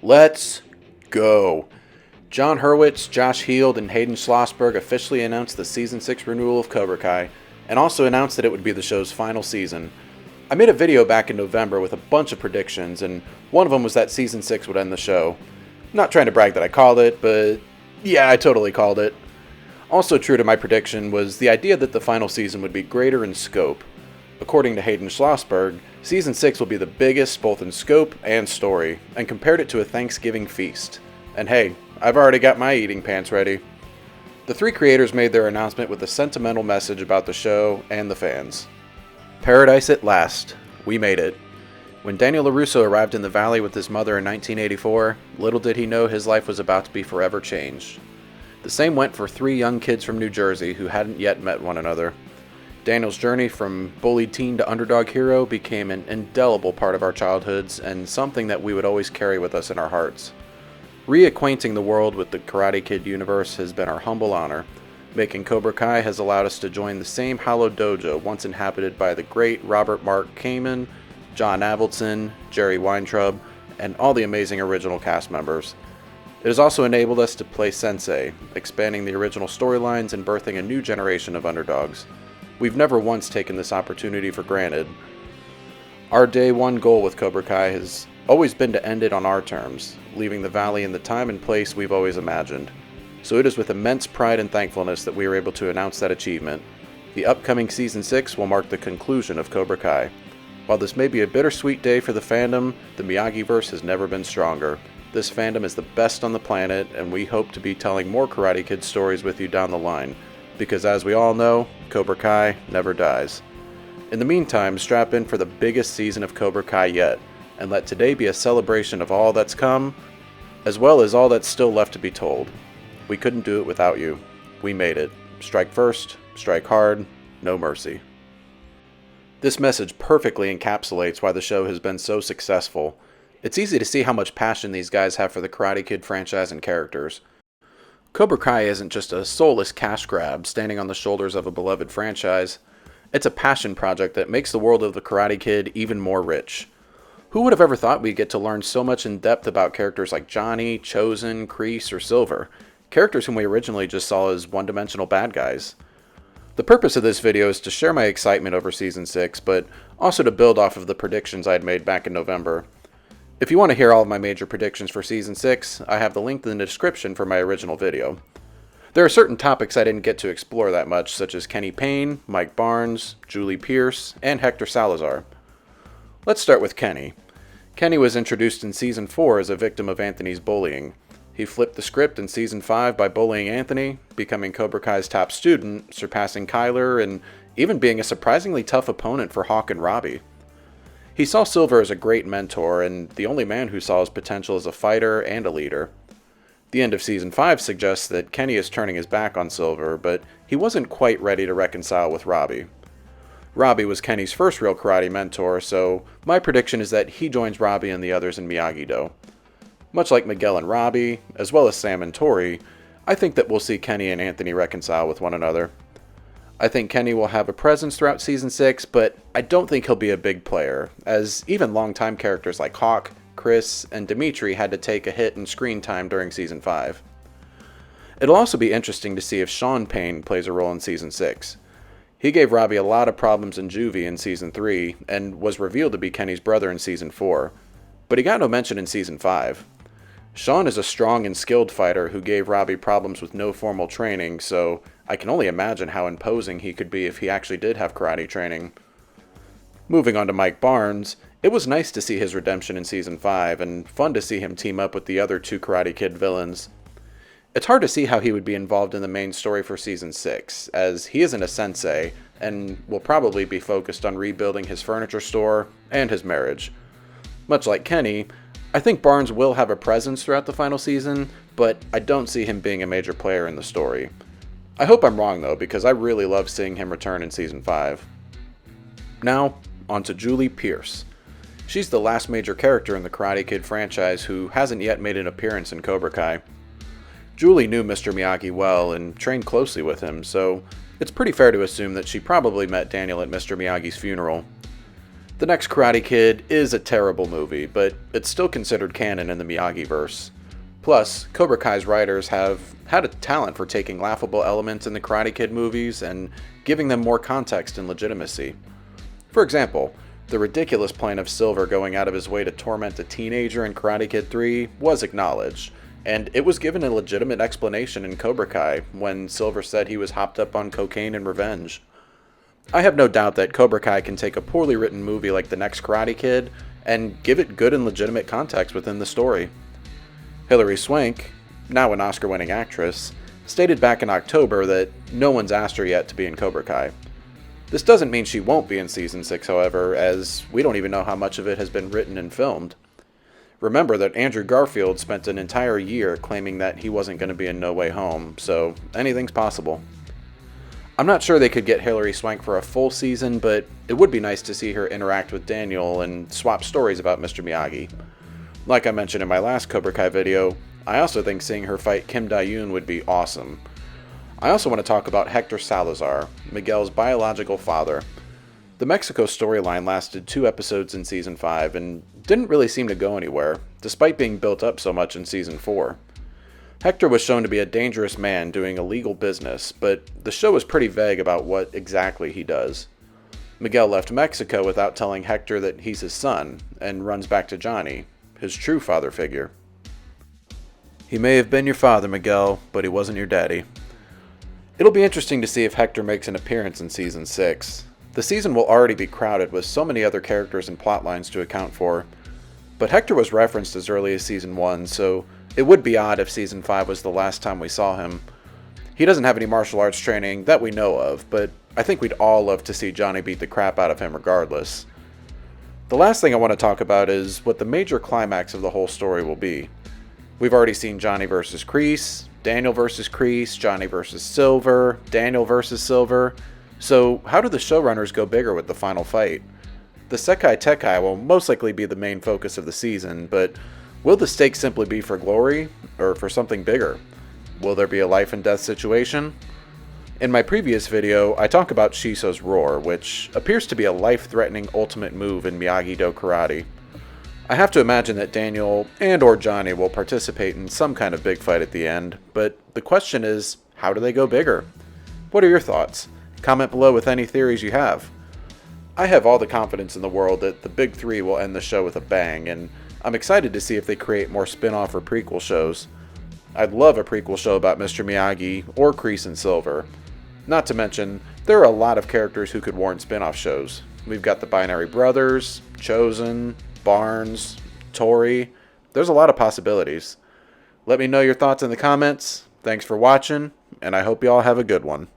Let's go. Jon Hurwitz, Josh Heald, and Hayden Schlossberg officially announced the Season 6 renewal of Cobra Kai, and also announced that it would be the show's final season. I made a video back in November with a bunch of predictions, and one of them was that Season 6 would end the show. Not trying to brag that I called it, but yeah, I totally called it. Also true to my prediction was the idea that the final season would be greater in scope. According to Hayden Schlossberg, Season 6 will be the biggest both in scope and story, and compared it to a Thanksgiving feast. And hey, I've already got my eating pants ready. The three creators made their announcement with a sentimental message about the show and the fans. Paradise at last. We made it. When Daniel LaRusso arrived in the Valley with his mother in 1984, little did he know his life was about to be forever changed. The same went for three young kids from New Jersey who hadn't yet met one another. Daniel's journey from bullied teen to underdog hero became an indelible part of our childhoods and something that we would always carry with us in our hearts. Reacquainting the world with the Karate Kid universe has been our humble honor. Making Cobra Kai has allowed us to join the same hallowed dojo once inhabited by the great Robert Mark Kamen, John Avildsen, Jerry Weintraub, and all the amazing original cast members. It has also enabled us to play Sensei, expanding the original storylines and birthing a new generation of underdogs. We've never once taken this opportunity for granted. Our day one goal with Cobra Kai has always been to end it on our terms, leaving the Valley in the time and place we've always imagined. So it is with immense pride and thankfulness that we are able to announce that achievement. The upcoming Season 6 will mark the conclusion of Cobra Kai. While this may be a bittersweet day for the fandom, the Miyagi-verse has never been stronger. This fandom is the best on the planet, and we hope to be telling more Karate Kid stories with you down the line. Because as we all know, Cobra Kai never dies. In the meantime, strap in for the biggest season of Cobra Kai yet, and let today be a celebration of all that's come, as well as all that's still left to be told. We couldn't do it without you. We made it. Strike first, strike hard, no mercy. This message perfectly encapsulates why the show has been so successful. It's easy to see how much passion these guys have for the Karate Kid franchise and characters. Cobra Kai isn't just a soulless cash grab standing on the shoulders of a beloved franchise. It's a passion project that makes the world of the Karate Kid even more rich. Who would have ever thought we'd get to learn so much in depth about characters like Johnny, Chosen, Kreese, or Silver? Characters whom we originally just saw as one-dimensional bad guys. The purpose of this video is to share my excitement over Season 6, but also to build off of the predictions I had made back in November. If you want to hear all of my major predictions for Season 6, I have the link in the description for my original video. There are certain topics I didn't get to explore that much, such as Kenny Payne, Mike Barnes, Julie Pierce, and Hector Salazar. Let's start with Kenny. Kenny was introduced in Season 4 as a victim of Anthony's bullying. He flipped the script in Season 5 by bullying Anthony, becoming Cobra Kai's top student, surpassing Kyler, and even being a surprisingly tough opponent for Hawk and Robbie. He saw Silver as a great mentor, and the only man who saw his potential as a fighter and a leader. The end of Season 5 suggests that Kenny is turning his back on Silver, but he wasn't quite ready to reconcile with Robbie. Robbie was Kenny's first real karate mentor, so my prediction is that he joins Robbie and the others in Miyagi-Do. Much like Miguel and Robbie, as well as Sam and Tori, I think that we'll see Kenny and Anthony reconcile with one another. I think Kenny will have a presence throughout Season 6, but I don't think he'll be a big player, as even longtime characters like Hawk, Chris, and Dimitri had to take a hit in screen time during Season 5. It'll also be interesting to see if Sean Payne plays a role in Season 6. He gave Robbie a lot of problems in Juvie in Season 3, and was revealed to be Kenny's brother in Season 4, but he got no mention in Season 5. Sean is a strong and skilled fighter who gave Robbie problems with no formal training, so I can only imagine how imposing he could be if he actually did have karate training. Moving on to Mike Barnes, it was nice to see his redemption in Season 5, and fun to see him team up with the other two Karate Kid villains. It's hard to see how he would be involved in the main story for Season 6, as he isn't a sensei, and will probably be focused on rebuilding his furniture store and his marriage. Much like Kenny, I think Barnes will have a presence throughout the final season, but I don't see him being a major player in the story. I hope I'm wrong though, because I really love seeing him return in Season 5. Now, on to Julie Pierce. She's the last major character in the Karate Kid franchise who hasn't yet made an appearance in Cobra Kai. Julie knew Mr. Miyagi well and trained closely with him, so it's pretty fair to assume that she probably met Daniel at Mr. Miyagi's funeral. The next Karate Kid is a terrible movie, but it's still considered canon in the Miyagi-verse. Plus, Cobra Kai's writers have had a talent for taking laughable elements in the Karate Kid movies and giving them more context and legitimacy. For example, the ridiculous plan of Silver going out of his way to torment a teenager in Karate Kid 3 was acknowledged, and it was given a legitimate explanation in Cobra Kai when Silver said he was hopped up on cocaine and revenge. I have no doubt that Cobra Kai can take a poorly written movie like The Next Karate Kid and give it good and legitimate context within the story. Hilary Swank, now an Oscar-winning actress, stated back in October that no one's asked her yet to be in Cobra Kai. This doesn't mean she won't be in Season 6, however, as we don't even know how much of it has been written and filmed. Remember that Andrew Garfield spent an entire year claiming that he wasn't going to be in No Way Home, so anything's possible. I'm not sure they could get Hilary Swank for a full season, but it would be nice to see her interact with Daniel and swap stories about Mr. Miyagi. Like I mentioned in my last Cobra Kai video, I also think seeing her fight Kim Dae-yoon would be awesome. I also want to talk about Hector Salazar, Miguel's biological father. The Mexico storyline lasted 2 episodes in Season 5 and didn't really seem to go anywhere, despite being built up so much in Season 4. Hector was shown to be a dangerous man doing illegal business, but the show was pretty vague about what exactly he does. Miguel left Mexico without telling Hector that he's his son, and runs back to Johnny, his true father figure. He may have been your father, Miguel, but he wasn't your daddy. It'll be interesting to see if Hector makes an appearance in Season 6. The season will already be crowded with so many other characters and plotlines to account for, but Hector was referenced as early as Season 1, so it would be odd if Season 5 was the last time we saw him. He doesn't have any martial arts training that we know of, but I think we'd all love to see Johnny beat the crap out of him regardless. The last thing I want to talk about is what the major climax of the whole story will be. We've already seen Johnny versus Kreese, Daniel versus Kreese, Johnny versus Silver, Daniel versus Silver. So how do the showrunners go bigger with the final fight? The Sekai Tekkai will most likely be the main focus of the season, but will the stakes simply be for glory, or for something bigger? Will there be a life and death situation? In my previous video, I talk about Shiso's Roar, which appears to be a life-threatening ultimate move in Miyagi-Do karate. I have to imagine that Daniel and or Johnny will participate in some kind of big fight at the end, but the question is, how do they go bigger? What are your thoughts? Comment below with any theories you have. I have all the confidence in the world that the big 3 will end the show with a bang, and I'm excited to see if they create more spin-off or prequel shows. I'd love a prequel show about Mr. Miyagi or Kreese and Silver. Not to mention, there are a lot of characters who could warrant spin-off shows. We've got the Binary Brothers, Chosen, Barnes, Tori. There's a lot of possibilities. Let me know your thoughts in the comments. Thanks for watching, and I hope you all have a good one.